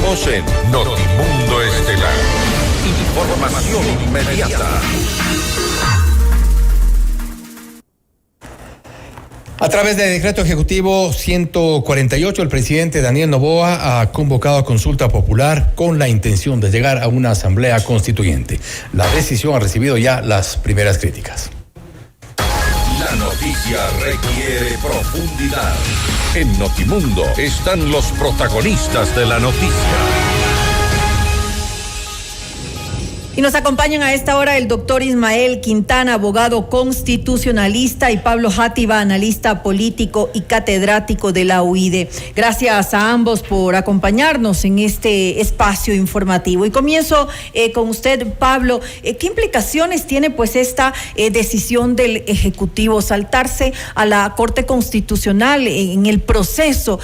Seguimos en Notimundo Estelar. Información inmediata. A través del decreto ejecutivo 148, el presidente Daniel Noboa ha convocado a consulta popular con la intención de llegar a una asamblea constituyente. La decisión ha recibido ya las primeras críticas. La noticia requiere profundidad. En Notimundo están los protagonistas de la noticia. Y nos acompañan a esta hora el doctor Ismael Quintana, abogado constitucionalista, y Pablo Játiva, analista político y catedrático de la UIDE. Gracias a ambos por acompañarnos en este espacio informativo. Y comienzo con usted, Pablo. ¿Qué implicaciones tiene pues esta decisión del Ejecutivo, saltarse a la Corte Constitucional en el proceso,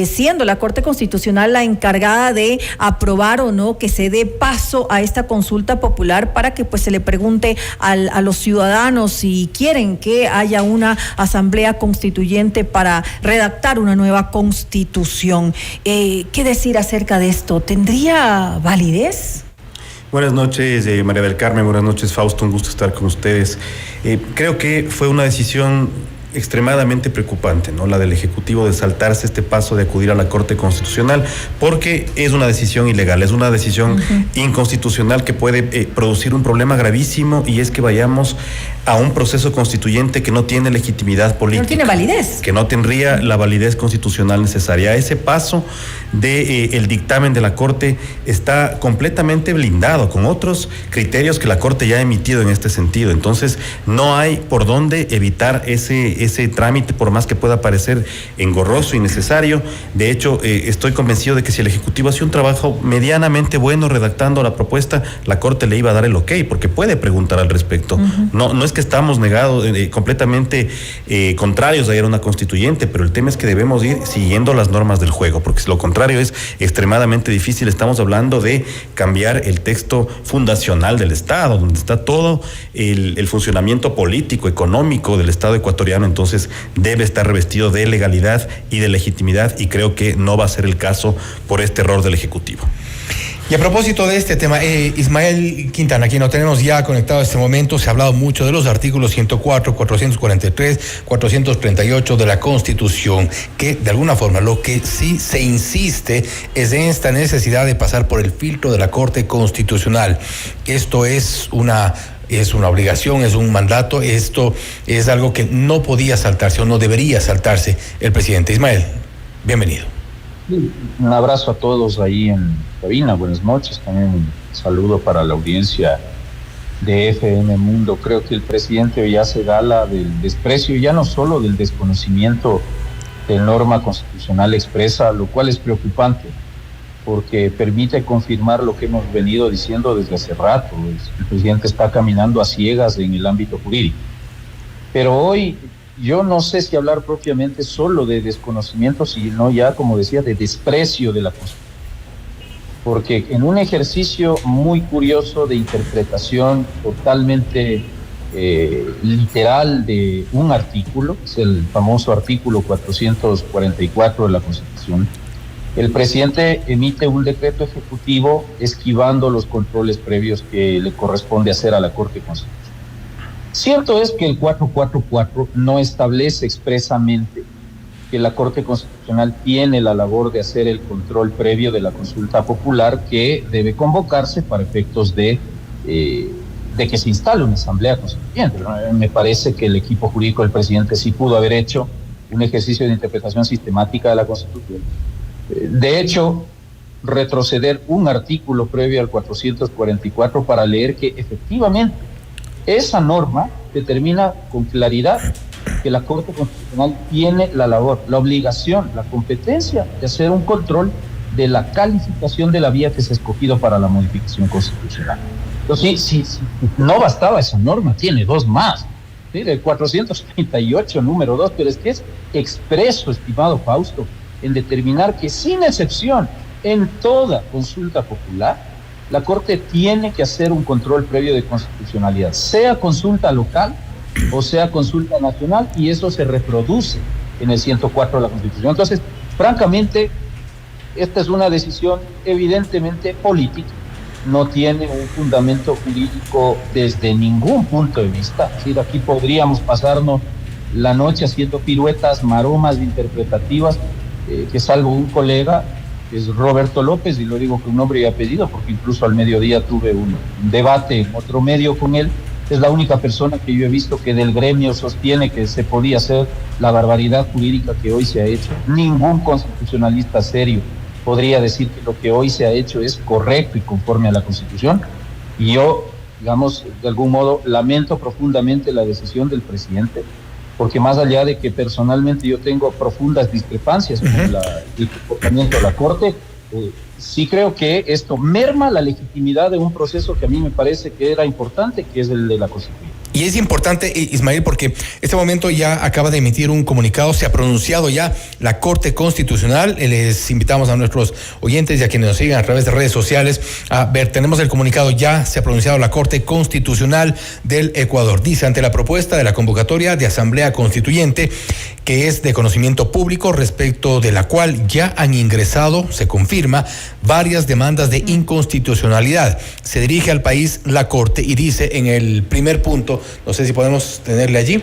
siendo la Corte Constitucional la encargada de aprobar o no que se dé paso a esta consulta popular para que pues se le pregunte a los ciudadanos si quieren que haya una asamblea constituyente para redactar una nueva constitución? ¿Qué decir acerca de esto? ¿Tendría validez? Buenas noches, María del Carmen. Buenas noches, Fausto. Un gusto estar con ustedes. Creo que fue una decisión extremadamente preocupante, ¿no? La del Ejecutivo de saltarse este paso de acudir a la Corte Constitucional, porque es una decisión ilegal, es una decisión inconstitucional que puede producir un problema gravísimo, y es que vayamos a un proceso constituyente que no tiene legitimidad política. No tiene validez. Que no tendría la validez constitucional necesaria. Ese paso de el dictamen de la Corte está completamente blindado con otros criterios que la Corte ya ha emitido en este sentido. Entonces, no hay por dónde evitar ese trámite, por más que pueda parecer engorroso y necesario. De hecho, estoy convencido de que si el Ejecutivo hace un trabajo medianamente bueno redactando la propuesta, la Corte le iba a dar el ok, porque puede preguntar al respecto. No es que estamos negados, completamente contrarios a ir a una constituyente, pero el tema es que debemos ir siguiendo las normas del juego, porque si lo contrario es extremadamente difícil. Estamos hablando de cambiar el texto fundacional del Estado, donde está todo el funcionamiento político, económico del Estado ecuatoriano. Entonces debe estar revestido de legalidad y de legitimidad, y creo que no va a ser el caso por este error del Ejecutivo. Y a propósito de este tema, Ismael Quintana, quien lo tenemos ya conectado en este momento, se ha hablado mucho de los artículos 104, 443, 438 de la Constitución, que de alguna forma lo que sí se insiste es en esta necesidad de pasar por el filtro de la Corte Constitucional. Esto es una obligación, es un mandato, esto es algo que no podía saltarse o no debería saltarse el presidente. Ismael, bienvenido. Un abrazo a todos ahí en cabina, buenas noches, también un saludo para la audiencia de FM Mundo. Creo que el presidente hoy hace gala del desprecio, ya no solo del desconocimiento de norma constitucional expresa, lo cual es preocupante, porque permite confirmar lo que hemos venido diciendo desde hace rato. El presidente está caminando a ciegas en el ámbito jurídico. Pero hoy yo no sé si hablar propiamente solo de desconocimiento, sino ya, como decía, de desprecio de la Constitución. Porque en un ejercicio muy curioso de interpretación totalmente literal de un artículo, es el famoso artículo 444 de la Constitución, el presidente emite un decreto ejecutivo esquivando los controles previos que le corresponde hacer a la Corte Constitucional. Cierto es que el 444 no establece expresamente que la Corte Constitucional tiene la labor de hacer el control previo de la consulta popular, que debe convocarse para efectos de que se instale una asamblea constituyente. Me parece que el equipo jurídico del presidente sí pudo haber hecho un ejercicio de interpretación sistemática de la Constitución. De hecho, retroceder un artículo previo al 444 para leer que efectivamente esa norma determina con claridad que la Corte Constitucional tiene la labor, la obligación, la competencia de hacer un control de la calificación de la vía que se ha escogido para la modificación constitucional. Entonces, sí, no bastaba esa norma, tiene dos más. ¿Sí? El 438, número 2, pero es que es expreso, estimado Fausto, en determinar que sin excepción, en toda consulta popular, la Corte tiene que hacer un control previo de constitucionalidad, sea consulta local o sea consulta nacional, y eso se reproduce en el 104 de la Constitución. Entonces, francamente, esta es una decisión evidentemente política, no tiene un fundamento jurídico desde ningún punto de vista. Es decir, aquí podríamos pasarnos la noche haciendo piruetas, maromas interpretativas, que salvo un colega, que es Roberto López, y lo digo con nombre y apellido, porque incluso al mediodía tuve un debate en otro medio con él. Es la única persona que yo he visto que del gremio sostiene que se podía hacer la barbaridad jurídica que hoy se ha hecho. Ningún constitucionalista serio podría decir que lo que hoy se ha hecho es correcto y conforme a la Constitución. Y yo, digamos, de algún modo lamento profundamente la decisión del presidente, porque más allá de que personalmente yo tengo profundas discrepancias con el comportamiento de la Corte, sí creo que esto merma la legitimidad de un proceso que a mí me parece que era importante, que es el de la Constitución. Y es importante, Ismael, porque este momento ya acaba de emitir un comunicado, se ha pronunciado ya la Corte Constitucional. Les invitamos a nuestros oyentes y a quienes nos sigan a través de redes sociales a ver, tenemos el comunicado, ya se ha pronunciado la Corte Constitucional del Ecuador. Dice, ante la propuesta de la convocatoria de Asamblea Constituyente, que es de conocimiento público, respecto de la cual ya han ingresado, se confirma, varias demandas de inconstitucionalidad. Se dirige al país la Corte y dice en el primer punto, no sé si podemos tenerle allí: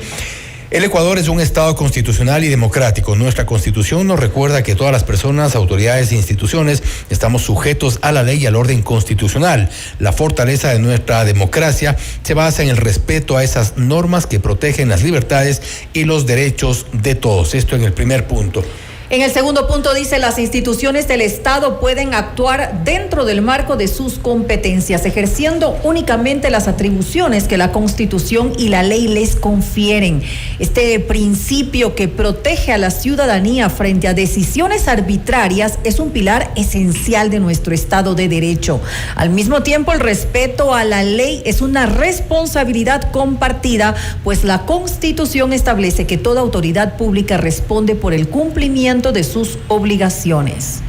el Ecuador es un Estado constitucional y democrático. Nuestra Constitución nos recuerda que todas las personas, autoridades e instituciones estamos sujetos a la ley y al orden constitucional. La fortaleza de nuestra democracia se basa en el respeto a esas normas que protegen las libertades y los derechos de todos. Esto en el primer punto. En el segundo punto dice, las instituciones del Estado pueden actuar dentro del marco de sus competencias, ejerciendo únicamente las atribuciones que la Constitución y la ley les confieren. Este principio que protege a la ciudadanía frente a decisiones arbitrarias es un pilar esencial de nuestro Estado de Derecho. Al mismo tiempo, el respeto a la ley es una responsabilidad compartida, pues la Constitución establece que toda autoridad pública responde por el cumplimiento de sus obligaciones.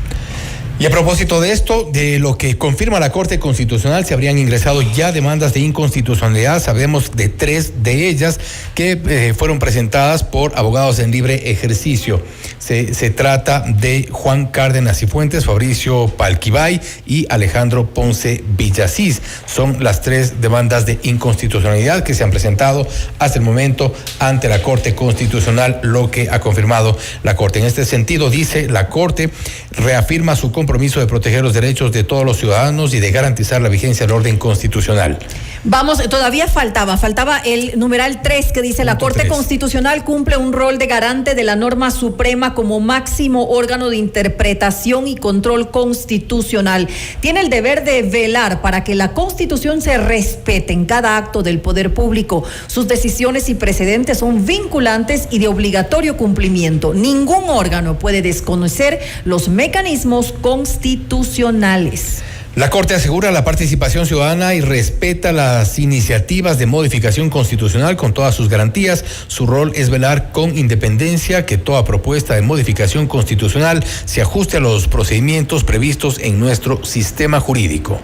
Y a propósito de esto, de lo que confirma la Corte Constitucional, se habrían ingresado ya demandas de inconstitucionalidad. Sabemos de 3 de ellas que fueron presentadas por abogados en libre ejercicio. Se trata de Juan Cárdenas y Fuentes, Fabricio Palquibay y Alejandro Ponce Villasís. Son las 3 demandas de inconstitucionalidad que se han presentado hasta el momento ante la Corte Constitucional, lo que ha confirmado la Corte. En este sentido, dice la Corte, reafirma su compromiso de proteger los derechos de todos los ciudadanos y de garantizar la vigencia del orden constitucional. Vamos, todavía faltaba el numeral 3 que dice, la Corte Constitucional cumple un rol de garante de la norma suprema como máximo órgano de interpretación y control constitucional. Tiene el deber de velar para que la Constitución se respete en cada acto del poder público. Sus decisiones y precedentes son vinculantes y de obligatorio cumplimiento. Ningún órgano puede desconocer los mecanismos constitucionales. La Corte asegura la participación ciudadana y respeta las iniciativas de modificación constitucional con todas sus garantías. Su rol es velar con independencia que toda propuesta de modificación constitucional se ajuste a los procedimientos previstos en nuestro sistema jurídico.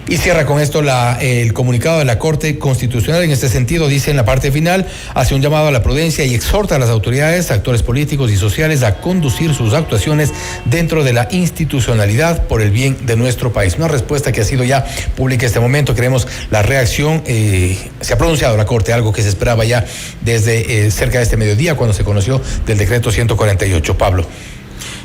Y cierra con esto el comunicado de la Corte Constitucional. En este sentido, dice en la parte final, hace un llamado a la prudencia y exhorta a las autoridades, actores políticos y sociales a conducir sus actuaciones dentro de la institucionalidad por el bien de nuestro país. Una respuesta que ha sido ya pública en este momento. Queremos la reacción. Se ha pronunciado la Corte, algo que se esperaba ya desde cerca de este mediodía, cuando se conoció del decreto 148. Pablo.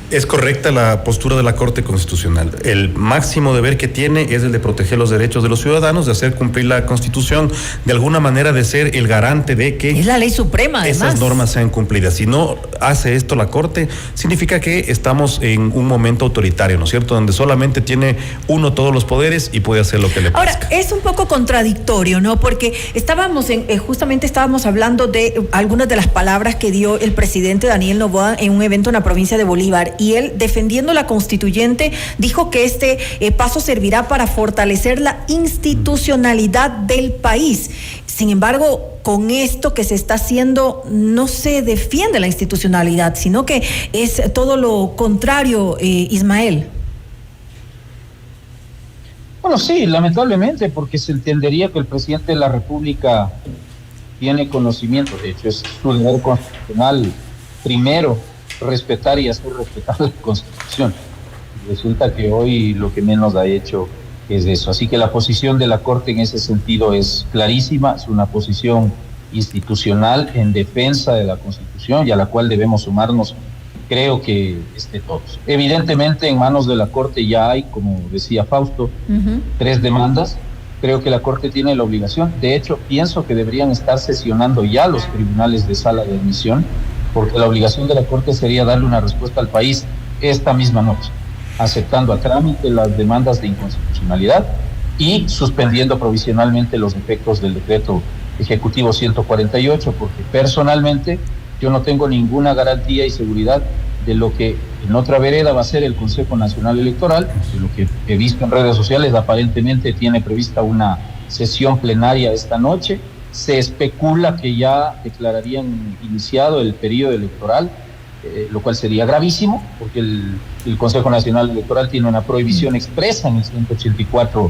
Es correcta la postura de la Corte Constitucional. El máximo deber que tiene es el de proteger los derechos de los ciudadanos, de hacer cumplir la Constitución, de alguna manera de ser el garante de que... Es la ley suprema, además. Esas normas sean cumplidas. Si no hace esto la Corte, significa que estamos en un momento autoritario, ¿no es cierto? Donde solamente tiene uno todos los poderes y puede hacer lo que le plazca. Ahora, es un poco contradictorio, ¿no? Porque justamente estábamos hablando de algunas de las palabras que dio el presidente Daniel Noboa en un evento en la provincia de Bolívar. Y él, defendiendo la constituyente, dijo que este paso servirá para fortalecer la institucionalidad del país. Sin embargo, con esto que se está haciendo, no se defiende la institucionalidad, sino que es todo lo contrario, Ismael. Bueno, sí, lamentablemente, porque se entendería que el presidente de la República tiene conocimiento, de hecho es su deber constitucional primero respetar y hacer respetar la Constitución. Resulta que hoy lo que menos ha hecho es eso. Así que la posición de la Corte en ese sentido es clarísima, es una posición institucional en defensa de la Constitución y a la cual debemos sumarnos, creo que todos. Evidentemente en manos de la Corte ya hay, como decía Fausto, 3 demandas. Creo que la Corte tiene la obligación, de hecho pienso que deberían estar sesionando ya los tribunales de sala de admisión, porque la obligación de la Corte sería darle una respuesta al país esta misma noche, aceptando a trámite las demandas de inconstitucionalidad y suspendiendo provisionalmente los efectos del decreto ejecutivo 148, porque personalmente yo no tengo ninguna garantía y seguridad de lo que en otra vereda va a ser el Consejo Nacional Electoral. De lo que he visto en redes sociales, aparentemente tiene prevista una sesión plenaria esta noche. Se especula que ya declararían iniciado el periodo electoral, lo cual sería gravísimo, porque el Consejo Nacional Electoral tiene una prohibición expresa en el 184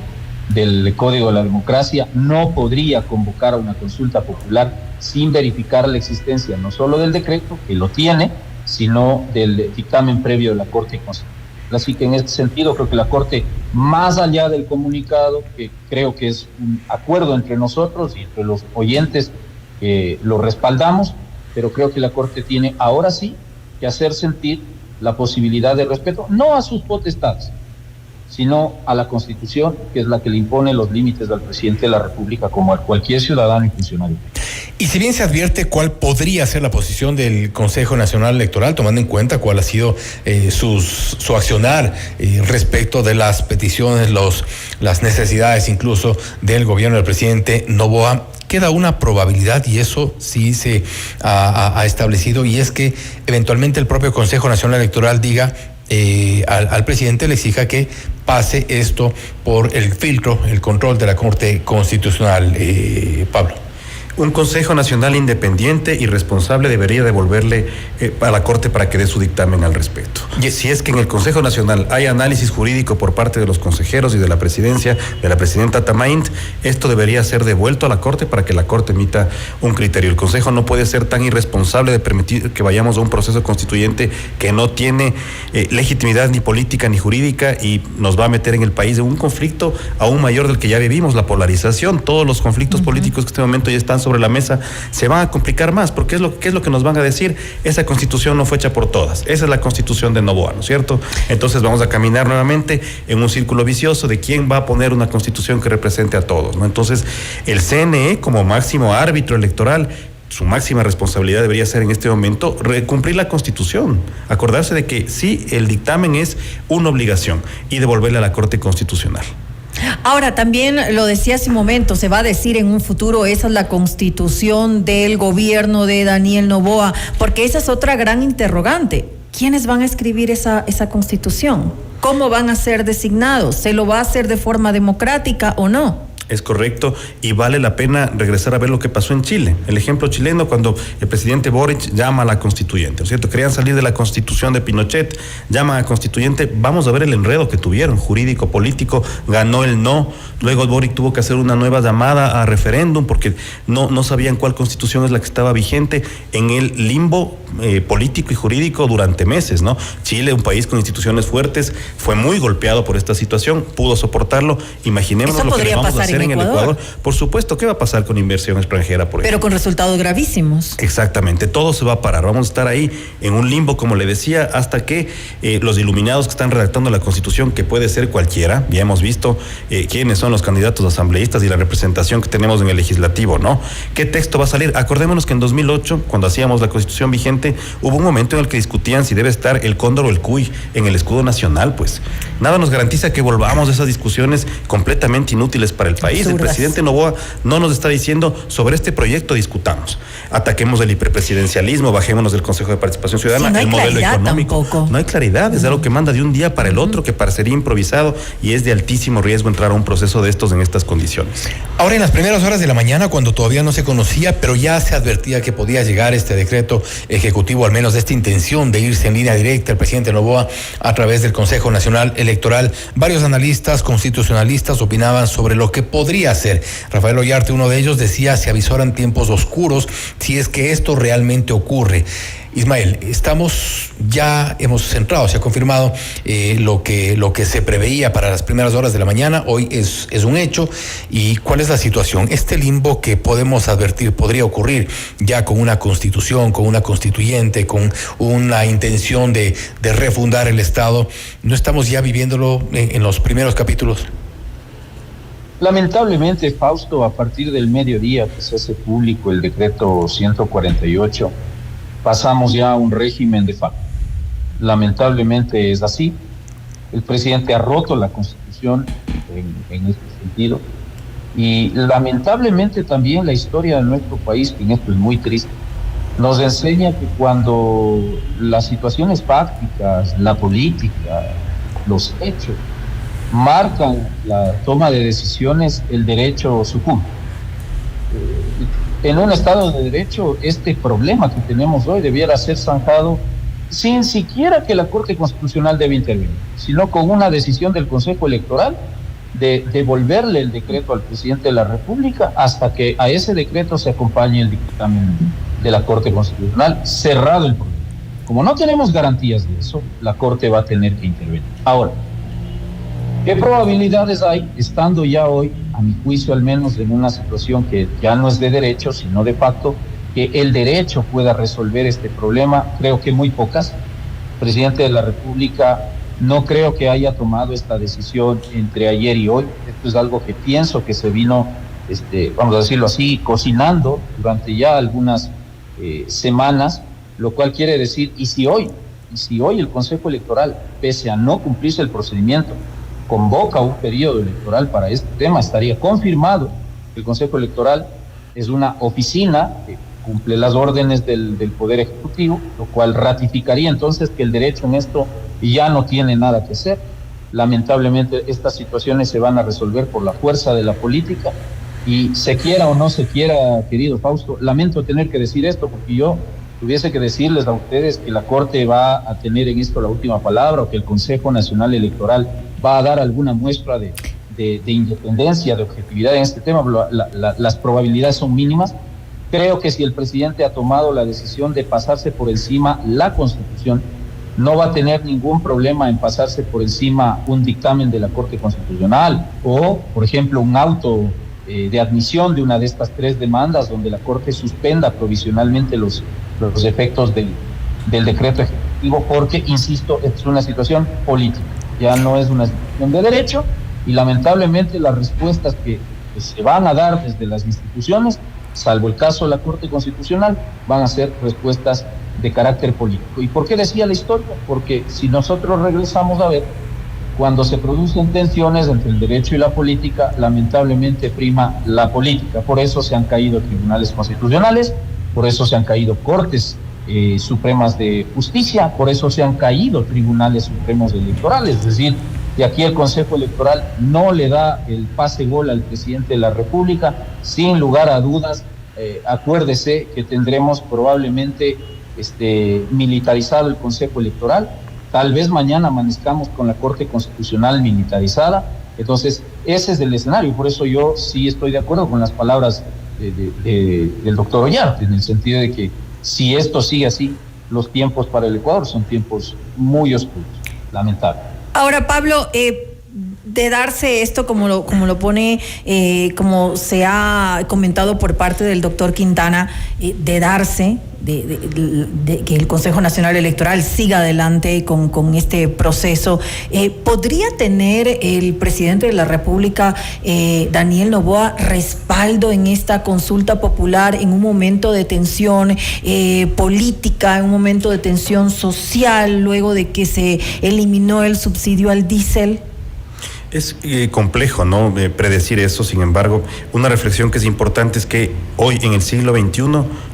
del Código de la Democracia. No podría convocar a una consulta popular sin verificar la existencia no solo del decreto, que lo tiene, sino del dictamen previo de la Corte Constitucional. Así que en este sentido creo que la Corte, más allá del comunicado, que creo que es un acuerdo entre nosotros y entre los oyentes, lo respaldamos, pero creo que la Corte tiene ahora sí que hacer sentir la posibilidad de respeto, no a sus potestades, sino a la Constitución, que es la que le impone los límites al presidente de la República como a cualquier ciudadano y funcionario. Y si bien se advierte cuál podría ser la posición del Consejo Nacional Electoral, tomando en cuenta cuál ha sido su accionar respecto de las peticiones, las necesidades incluso del gobierno del presidente Noboa, queda una probabilidad, y eso sí se ha establecido, y es que eventualmente el propio Consejo Nacional Electoral diga al presidente, le exija que pase esto por el filtro, el control de la Corte Constitucional. Pablo. Un Consejo Nacional independiente y responsable debería devolverle a la Corte para que dé su dictamen al respecto. Y si es que en el Consejo Nacional hay análisis jurídico por parte de los consejeros y de la presidencia, de la presidenta Tamaint, esto debería ser devuelto a la Corte para que la Corte emita un criterio. El Consejo no puede ser tan irresponsable de permitir que vayamos a un proceso constituyente que no tiene legitimidad ni política ni jurídica y nos va a meter en el país en un conflicto aún mayor del que ya vivimos, la polarización. Todos los conflictos políticos que en este momento ya están sobre la mesa se van a complicar más, porque ¿qué es lo que nos van a decir? Esa Constitución no fue hecha por todas, esa es la Constitución de Noboa, ¿no es cierto? Entonces vamos a caminar nuevamente en un círculo vicioso de quién va a poner una Constitución que represente a todos, ¿no? Entonces el CNE, como máximo árbitro electoral, su máxima responsabilidad debería ser en este momento cumplir la Constitución, acordarse de que sí, el dictamen es una obligación y devolverle a la Corte Constitucional. Ahora, también lo decía hace un momento, se va a decir en un futuro, esa es la Constitución del gobierno de Daniel Noboa, porque esa es otra gran interrogante. ¿Quiénes van a escribir esa Constitución? ¿Cómo van a ser designados? ¿Se lo va a hacer de forma democrática o no? Es correcto, y vale la pena regresar a ver lo que pasó en Chile. El ejemplo chileno, cuando el presidente Boric llama a la constituyente, ¿no es cierto? Querían salir de la constitución de Pinochet, llama a constituyente, vamos a ver el enredo que tuvieron, jurídico, político, ganó el no, luego Boric tuvo que hacer una nueva llamada a referéndum porque no sabían cuál constitución es la que estaba vigente, en el limbo político y jurídico durante meses, ¿no? Chile, un país con instituciones fuertes, fue muy golpeado por esta situación, pudo soportarlo. Imaginémonos lo que le vamos a hacer en el Ecuador. Por supuesto, ¿qué va a pasar con inversión extranjera, por ejemplo? Pero con resultados gravísimos. Exactamente, todo se va a parar. Vamos a estar ahí en un limbo, como le decía, hasta que los iluminados que están redactando la Constitución, que puede ser cualquiera, ya hemos visto quiénes son los candidatos asambleístas y la representación que tenemos en el legislativo, ¿no? ¿Qué texto va a salir? Acordémonos que en 2008, cuando hacíamos la Constitución vigente, hubo un momento en el que discutían si debe estar el cóndor o el cuy en el escudo nacional, pues. Nada nos garantiza que volvamos a esas discusiones completamente inútiles para el país. Absurdas. El presidente Noboa no nos está diciendo sobre este proyecto discutamos, ataquemos el hiperpresidencialismo, bajémonos del Consejo de Participación Ciudadana, no el modelo económico. Tampoco. No hay claridad, es algo que manda de un día para el otro, que parecería improvisado y es de altísimo riesgo entrar a un proceso de estos en estas condiciones. Ahora, en las primeras horas de la mañana, cuando todavía no se conocía, pero ya se advertía que podía llegar este decreto ejecutivo, al menos de esta intención de irse en línea directa el presidente Noboa a través del Consejo Nacional Electoral, varios analistas constitucionalistas opinaban sobre lo que podría ser. Rafael Ollarte, uno de ellos, decía: se avisoran tiempos oscuros si es que esto realmente ocurre. Ismael, hemos centrado, se ha confirmado lo que se preveía para las primeras horas de la mañana, hoy es un hecho. ¿Y cuál es la situación? Este limbo que podemos advertir podría ocurrir ya con una constitución, con una constituyente, con una intención de refundar el Estado, ¿no estamos ya viviéndolo en los primeros capítulos? Lamentablemente, Fausto, a partir del mediodía que se hace público el decreto 148, pasamos ya a un régimen de facto. Lamentablemente es así. El presidente ha roto la Constitución en este sentido. Y lamentablemente también la historia de nuestro país, que en esto es muy triste, nos enseña que cuando las situaciones fácticas, la política, los hechos, marcan la toma de decisiones, el derecho sucumbe. En un Estado de Derecho, este problema que tenemos hoy debiera ser zanjado sin siquiera que la Corte Constitucional debe intervenir, sino con una decisión del Consejo Electoral de devolverle el decreto al presidente de la República hasta que a ese decreto se acompañe el dictamen de la Corte Constitucional, cerrado el problema. Como no tenemos garantías de eso, la Corte va a tener que intervenir. Ahora, ¿qué probabilidades hay, estando ya hoy, a mi juicio al menos, en una situación que ya no es de derecho, sino de facto, que el derecho pueda resolver este problema? Creo que muy pocas. El presidente de la República no creo que haya tomado esta decisión entre ayer y hoy. Esto es algo que pienso que se vino, vamos a decirlo así, cocinando durante ya algunas semanas, lo cual quiere decir, y si hoy el Consejo Electoral, pese a no cumplirse el procedimiento, convoca un periodo electoral para este tema, estaría confirmado que el Consejo Electoral es una oficina que cumple las órdenes del Poder Ejecutivo, lo cual ratificaría entonces que el derecho en esto ya no tiene nada que hacer. Lamentablemente estas situaciones se van a resolver por la fuerza de la política, y se quiera o no se quiera, querido Fausto, lamento tener que decir esto, porque yo tuviese que decirles a ustedes que la Corte va a tener en esto la última palabra, o que el Consejo Nacional Electoral va a dar alguna muestra de independencia, de objetividad en este tema. Las probabilidades son mínimas. Creo que si el presidente ha tomado la decisión de pasarse por encima la Constitución, no va a tener ningún problema en pasarse por encima un dictamen de la Corte Constitucional, o, por ejemplo, un auto de admisión de una de estas tres demandas, donde la Corte suspenda provisionalmente los efectos del decreto ejecutivo, porque, insisto, es una situación política, ya no es una situación de derecho, y lamentablemente las respuestas que se van a dar desde las instituciones, salvo el caso de la Corte Constitucional, van a ser respuestas de carácter político. ¿Y por qué decía la historia? Porque si nosotros regresamos a ver, cuando se producen tensiones entre el derecho y la política, lamentablemente prima la política. Por eso se han caído tribunales constitucionales, por eso se han caído cortes supremas de justicia, por eso se han caído tribunales supremos electorales. Es decir, que aquí el Consejo Electoral no le da el pase gol al presidente de la República. Sin lugar a dudas, acuérdese que tendremos probablemente militarizado el Consejo Electoral. Tal vez mañana amanezcamos con la Corte Constitucional militarizada. Entonces, ese es el escenario. Por eso yo sí estoy de acuerdo con las palabras del doctor Ollarte, en el sentido de que si esto sigue así, los tiempos para el Ecuador son tiempos muy oscuros, lamentable. Ahora, Pablo, de darse esto, como lo pone, como se ha comentado por parte del doctor Quintana, de darse, de que el Consejo Nacional Electoral siga adelante con este proceso, ¿podría tener el presidente de la República, Daniel Noboa, respaldo en esta consulta popular en un momento de tensión política, en un momento de tensión social, luego de que se eliminó el subsidio al diésel? Es complejo, ¿no?, predecir eso. Sin embargo, una reflexión que es importante es que hoy, en el siglo XXI,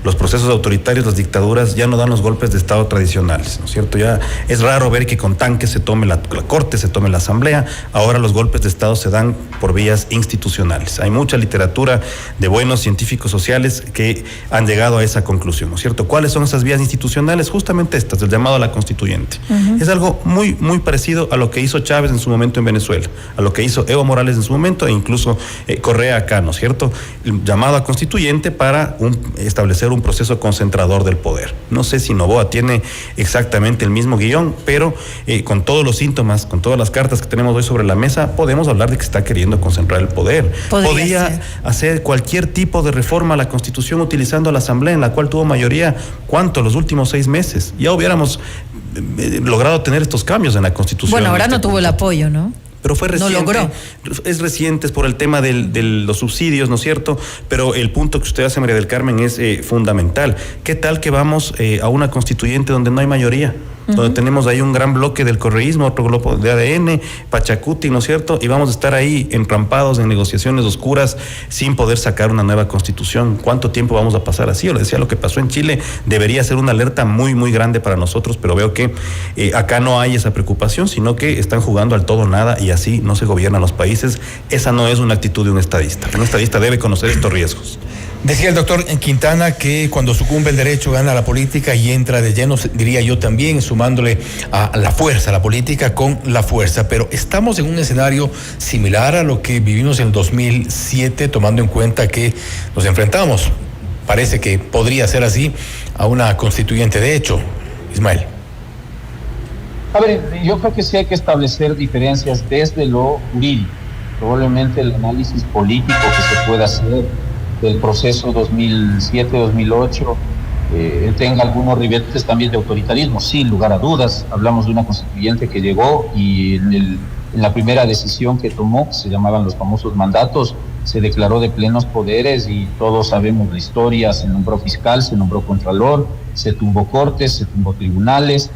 los procesos autoritarios, las dictaduras, ya no dan los golpes de Estado tradicionales, ¿no es cierto? Ya es raro ver que con tanques se tome la Corte, se tome la Asamblea. Ahora los golpes de Estado se dan por vías institucionales. Hay mucha literatura de buenos científicos sociales que han llegado a esa conclusión, ¿no es cierto? ¿Cuáles son esas vías institucionales? Justamente estas, el llamado a la constituyente. Es algo muy, muy parecido a lo que hizo Chávez en su momento en Venezuela. a lo que hizo Evo Morales en su momento e incluso Correa acá, ¿no es cierto? El llamado a constituyente para establecer un proceso concentrador del poder. No sé si Noboa tiene exactamente el mismo guión, pero con todos los síntomas, con todas las cartas que tenemos hoy sobre la mesa, podemos hablar de que está queriendo concentrar el poder. Podría hacer cualquier tipo de reforma a la Constitución utilizando la Asamblea, en la cual tuvo mayoría, ¿cuánto? Los últimos 6 meses. Ya hubiéramos logrado tener estos cambios en la Constitución. Bueno, ahora no tuvo el apoyo, ¿no? Pero fue reciente. No logró. Es reciente, es por el tema de los subsidios, ¿no es cierto? Pero el punto que usted hace, María del Carmen, es fundamental. ¿Qué tal que vamos a una constituyente donde no hay mayoría? Donde tenemos ahí un gran bloque del correísmo, otro bloque de ADN, Pachacuti, ¿no es cierto? Y vamos a estar ahí entrampados en negociaciones oscuras sin poder sacar una nueva constitución. ¿Cuánto tiempo vamos a pasar así? Yo le decía, lo que pasó en Chile debería ser una alerta muy, muy grande para nosotros, pero veo que acá no hay esa preocupación, sino que están jugando al todo o nada y así no se gobiernan los países. Esa no es una actitud de un estadista. Un estadista debe conocer estos riesgos. Decía el doctor Quintana que cuando sucumbe el derecho gana la política y entra de lleno, diría yo también, sumándole a la fuerza, la política con la fuerza. Pero estamos en un escenario similar a lo que vivimos en el 2007, tomando en cuenta que nos enfrentamos, parece que podría ser así, a una constituyente de hecho. Ismael. A ver, yo creo que sí hay que establecer diferencias desde lo jurídico. Probablemente el análisis político que se pueda hacer del proceso 2007-2008 tenga algunos ribetes también de autoritarismo, sin lugar a dudas. Hablamos de una constituyente que llegó y en la primera decisión que tomó, que se llamaban los famosos mandatos, se declaró de plenos poderes y todos sabemos la historia. Se nombró fiscal, se nombró contralor, se tumbó cortes, se tumbó tribunales,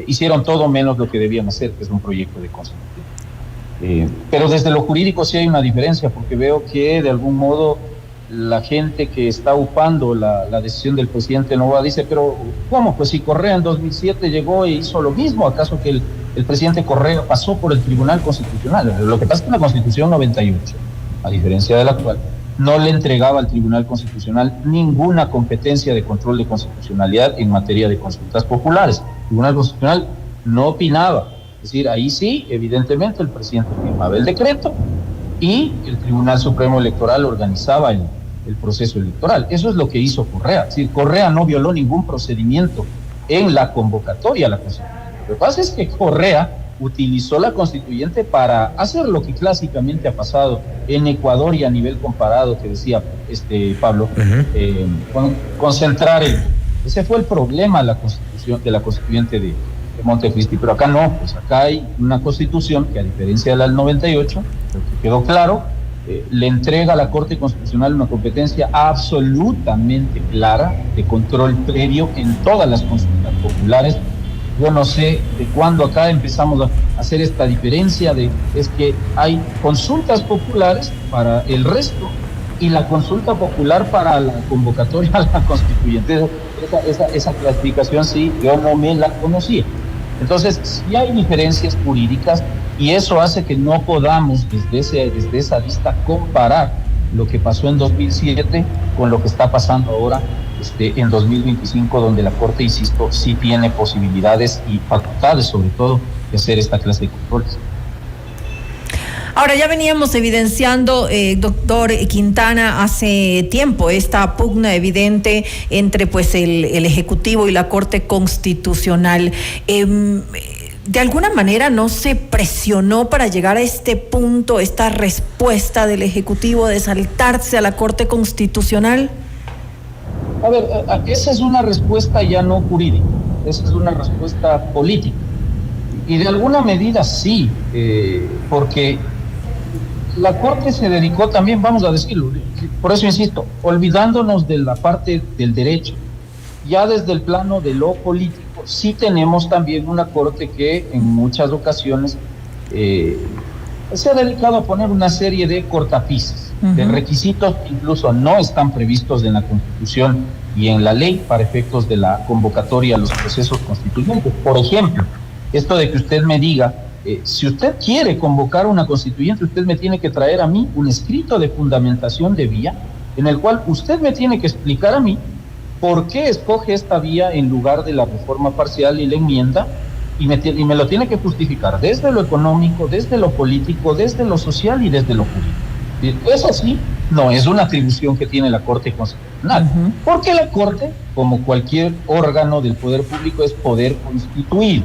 hicieron todo menos lo que debían hacer, que es un proyecto de constitución. Pero desde lo jurídico sí hay una diferencia, porque veo que de algún modo la gente que está upando la decisión del presidente Noboa dice, pero ¿cómo? Pues si Correa en 2007 llegó e hizo lo mismo, ¿acaso que el presidente Correa pasó por el Tribunal Constitucional? Lo que pasa es que la Constitución 98, a diferencia de la actual, no le entregaba al Tribunal Constitucional ninguna competencia de control de constitucionalidad en materia de consultas populares. El Tribunal Constitucional no opinaba, es decir, ahí sí, evidentemente el presidente firmaba el decreto y el Tribunal Supremo Electoral organizaba el proceso electoral. Eso es lo que hizo Correa. Es decir, Correa no violó ningún procedimiento en la convocatoria a la Constitución. Lo que pasa es que Correa utilizó la Constituyente para hacer lo que clásicamente ha pasado en Ecuador y a nivel comparado, que decía Pablo, concentrar ese fue el problema de la Constituyente de Montecristi, pero acá no, pues acá hay una Constitución que, a diferencia de la del 98, lo que quedó claro, le entrega a la Corte Constitucional una competencia absolutamente clara de control previo en todas las consultas populares. Yo no sé de cuándo acá empezamos a hacer esta diferencia es que hay consultas populares para el resto y la consulta popular para la convocatoria a la constituyente. Esa clasificación sí, yo no me la conocía. Entonces, sí hay diferencias jurídicas y eso hace que no podamos desde esa vista comparar lo que pasó en 2007 con lo que está pasando ahora en 2025, donde la Corte, insisto, sí tiene posibilidades y facultades, sobre todo, de hacer esta clase de controles. Ahora, ya veníamos evidenciando, doctor Quintana, hace tiempo esta pugna evidente entre pues el Ejecutivo y la Corte Constitucional. ¿De alguna manera no se presionó para llegar a este punto, esta respuesta del Ejecutivo de saltarse a la Corte Constitucional? A ver, esa es una respuesta ya no jurídica, esa es una respuesta política. Y de alguna medida sí, porque la Corte se dedicó también, vamos a decirlo, por eso insisto, olvidándonos de la parte del derecho, ya desde el plano de lo político, sí tenemos también una Corte que en muchas ocasiones se ha dedicado a poner una serie de cortapisas, de requisitos que incluso no están previstos en la Constitución y en la ley para efectos de la convocatoria a los procesos constituyentes. Por ejemplo, esto de que usted me diga, si usted quiere convocar una constituyente, usted me tiene que traer a mí un escrito de fundamentación de vía, en el cual usted me tiene que explicar a mí por qué escoge esta vía en lugar de la reforma parcial y la enmienda, y me lo tiene que justificar desde lo económico, desde lo político, desde lo social y desde lo jurídico. Eso sí, no es una atribución que tiene la Corte Constitucional, porque la Corte, como cualquier órgano del poder público, es poder constituido,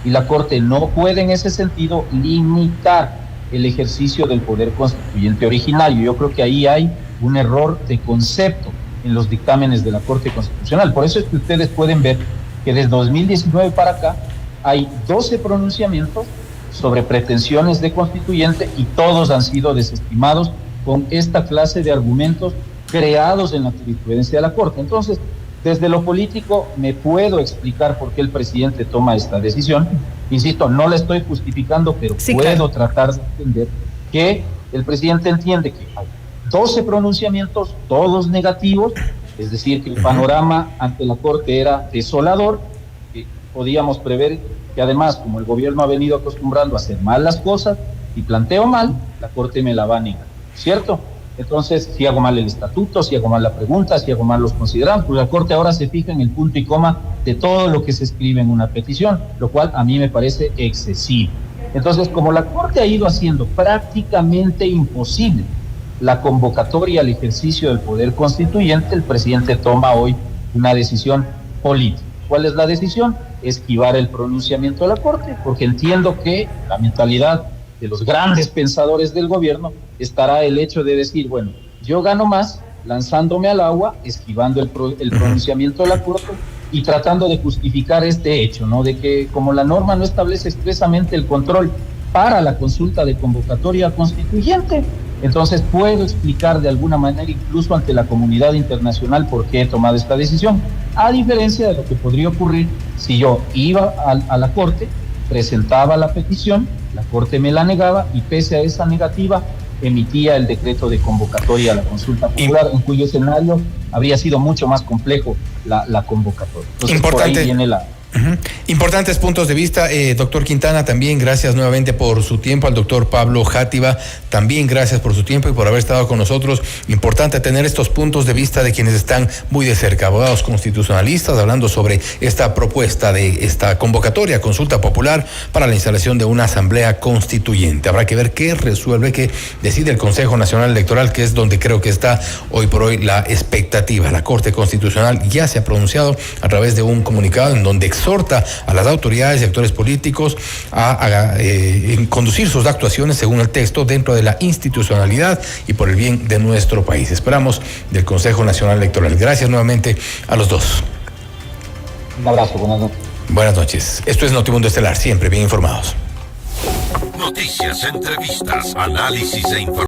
y la Corte no puede en ese sentido limitar el ejercicio del poder constituyente originario. Yo creo que ahí hay un error de concepto en los dictámenes de la Corte Constitucional. Por eso es que ustedes pueden ver que desde 2019 para acá hay 12 pronunciamientos sobre pretensiones de constituyente y todos han sido desestimados con esta clase de argumentos creados en la jurisprudencia de la Corte. Entonces, desde lo político me puedo explicar por qué el presidente toma esta decisión. Insisto, no la estoy justificando, pero sí, puedo tratar de entender que el presidente entiende que hay 12 pronunciamientos, todos negativos, es decir, que el panorama ante la Corte era desolador, que podíamos prever que además, como el gobierno ha venido acostumbrando a hacer mal las cosas, y planteo mal, la Corte me la va a negar, ¿cierto? Entonces, si hago mal el estatuto, si hago mal la pregunta, si hago mal los considerandos, pues la Corte ahora se fija en el punto y coma de todo lo que se escribe en una petición, lo cual a mí me parece excesivo. Entonces, como la Corte ha ido haciendo prácticamente imposible la convocatoria al ejercicio del poder constituyente, el presidente toma hoy una decisión política. ¿Cuál es la decisión? Esquivar el pronunciamiento de la Corte, porque entiendo que la mentalidad de los grandes pensadores del gobierno estará el hecho de decir, bueno, yo gano más lanzándome al agua, esquivando el pronunciamiento de la Corte y tratando de justificar este hecho, ¿no? De que como la norma no establece expresamente el control para la consulta de convocatoria constituyente, entonces puedo explicar de alguna manera, incluso ante la comunidad internacional, por qué he tomado esta decisión, a diferencia de lo que podría ocurrir si yo iba a la Corte, presentaba la petición, la Corte me la negaba y pese a esa negativa emitía el decreto de convocatoria a la consulta popular, en cuyo escenario habría sido mucho más complejo la convocatoria. Entonces, importante. Por ahí viene la... Importantes puntos de vista, doctor Quintana, también gracias nuevamente por su tiempo. Al doctor Pablo Játiva, también gracias por su tiempo y por haber estado con nosotros. Importante tener estos puntos de vista de quienes están muy de cerca, abogados constitucionalistas, hablando sobre esta propuesta de esta convocatoria, consulta popular para la instalación de una asamblea constituyente. Habrá que ver qué resuelve, qué decide el Consejo Nacional Electoral, que es donde creo que está hoy por hoy la expectativa. La Corte Constitucional ya se ha pronunciado a través de un comunicado en donde exhorta a las autoridades y actores políticos a conducir sus actuaciones según el texto dentro de la institucionalidad y por el bien de nuestro país. Esperamos del Consejo Nacional Electoral. Gracias nuevamente a los dos. Un abrazo, buenas noches. Buenas noches. Esto es Notimundo Estelar, siempre bien informados. Noticias, entrevistas, análisis e información.